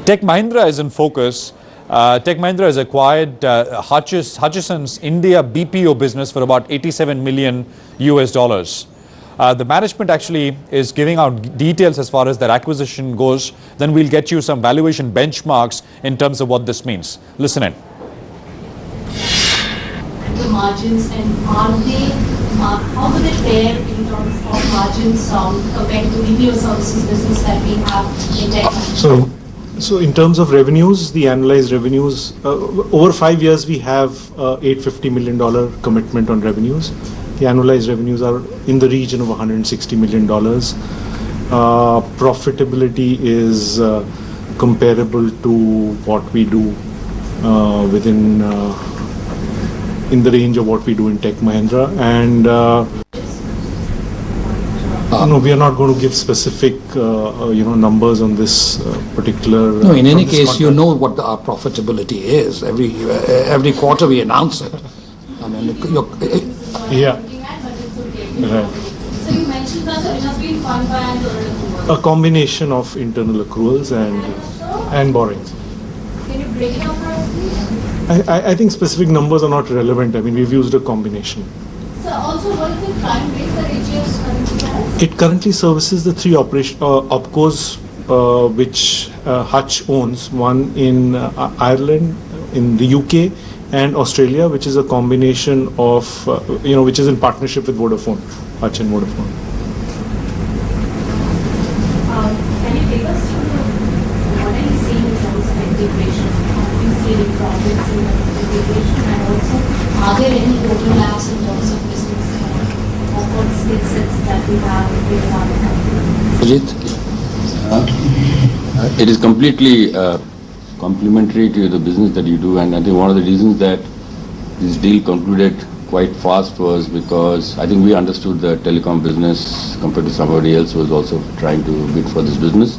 Tech Mahindra is in focus. Tech Mahindra has acquired Hutchison's India BPO business for about 87 million US dollars. The management actually is giving out details as far as their acquisition goes. Then we'll get you some valuation benchmarks in terms of what this means. Listen in. The margins, and how do they fare in terms of margins compared to the BPO services business that we have in Tech Mahindra? So in terms of revenues, the annualized revenues, over 5 years we have $850 million commitment on revenues. The annualized revenues are in the region of $160 million. Profitability is comparable to what we do within in the range of what we do in Tech Mahindra, and no, we are not going to give specific numbers on this particular. No, in any case, contract. You know what our profitability is. Every quarter we announce it. I mean, yeah. Right. So you mentioned that it has been funded by internal accruals. A combination of internal accruals and borrowings. Can you break it down for us, please? I think specific numbers are not relevant. I mean, we've used a combination. So also, what is the client base that AGS currently has? It currently services the three opcos which Hutch owns, one in Ireland, in the UK, and Australia, which is a combination of, which is in partnership with Vodafone, Hutch and Vodafone. Can you take us through what are you seeing in terms of integration? Are you seeing projects in integration, and also are there any overlaps in terms of business of what skill sets that we have with other companies? Ajit, it is completely complementary to the business that you do, and I think one of the reasons that this deal concluded quite fast was because I think we understood the telecom business compared to somebody else who was also trying to bid for this business.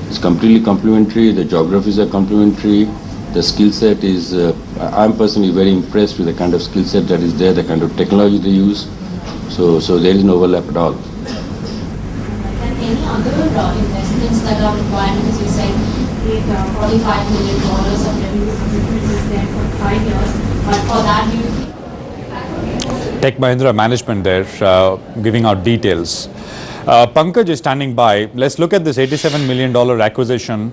It's completely complementary, the geographies are complementary, the skill set is, I'm personally very impressed with the kind of skill set that is there, the kind of technology they use, so there is no overlap at all. And any other investments that are required, as you said, $45 million of revenue commitment is there for 5 years, but for that you think? Tech Mahindra management there giving out details. Pankaj is standing by. Let's look at this $87 million acquisition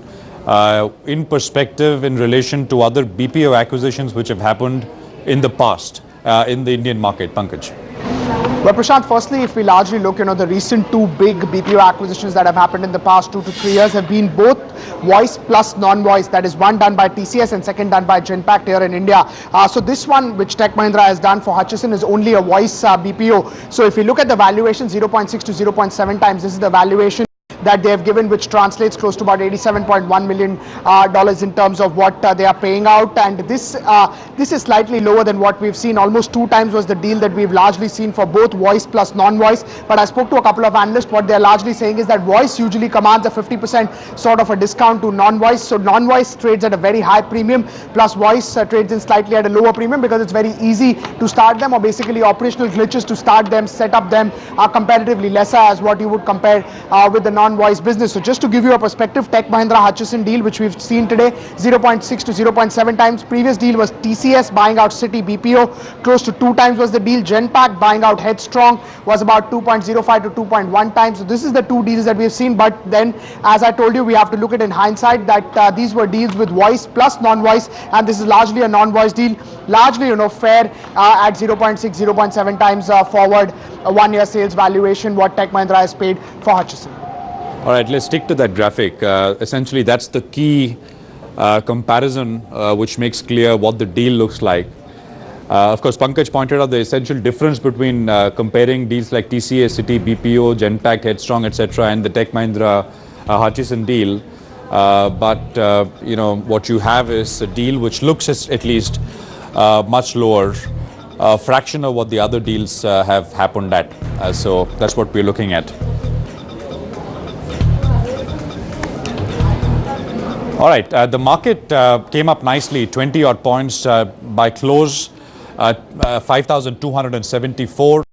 in perspective in relation to other BPO acquisitions which have happened in the past in the Indian market. Pankaj. Well, Prashant, firstly, if we largely look, the recent two big BPO acquisitions that have happened in the past 2 to 3 years have been both voice plus non-voice. That is one done by TCS and second done by Genpact here in India. So this one, which Tech Mahindra has done for Hutchison, is only a voice BPO. So if you look at the valuation, 0.6 to 0.7 times, this is the valuation that they have given, which translates close to about $87.1 million in terms of what they are paying out, and this is slightly lower than what we've seen. Almost 2 times was the deal that we've largely seen for both voice plus non-voice. But I spoke to a couple of analysts. What they're largely saying is that voice usually commands a 50% sort of a discount to non-voice. So non-voice trades at a very high premium, plus voice trades in slightly at a lower premium because it's very easy to start them, or basically operational glitches to start them, set up them are comparatively lesser as what you would compare with the non-voice business. So just to give you a perspective, Tech Mahindra Hutchison deal, which we've seen today, 0.6 to 0.7 times. Previous deal was TCS buying out City BPO, close to 2 times was the deal. Genpact buying out Headstrong was about 2.05 to 2.1 times. So this is the 2 deals that we've seen. But then, as I told you, we have to look at in hindsight that these were deals with voice plus non-voice, and this is largely a non-voice deal, largely fair at 0.6, 0.7 times forward 1 year sales valuation what Tech Mahindra has paid for Hutchison. All right, let's stick to that graphic. Essentially, that's the key comparison which makes clear what the deal looks like. Of course, Pankaj pointed out the essential difference between comparing deals like TCS, City, BPO, Genpact, Headstrong, etc., and the Tech Mahindra Hutchison deal. But what you have is a deal which looks at least much lower, a fraction of what the other deals have happened at. So that's what we're looking at. All right, the market came up nicely, 20 odd points by close, 5,274.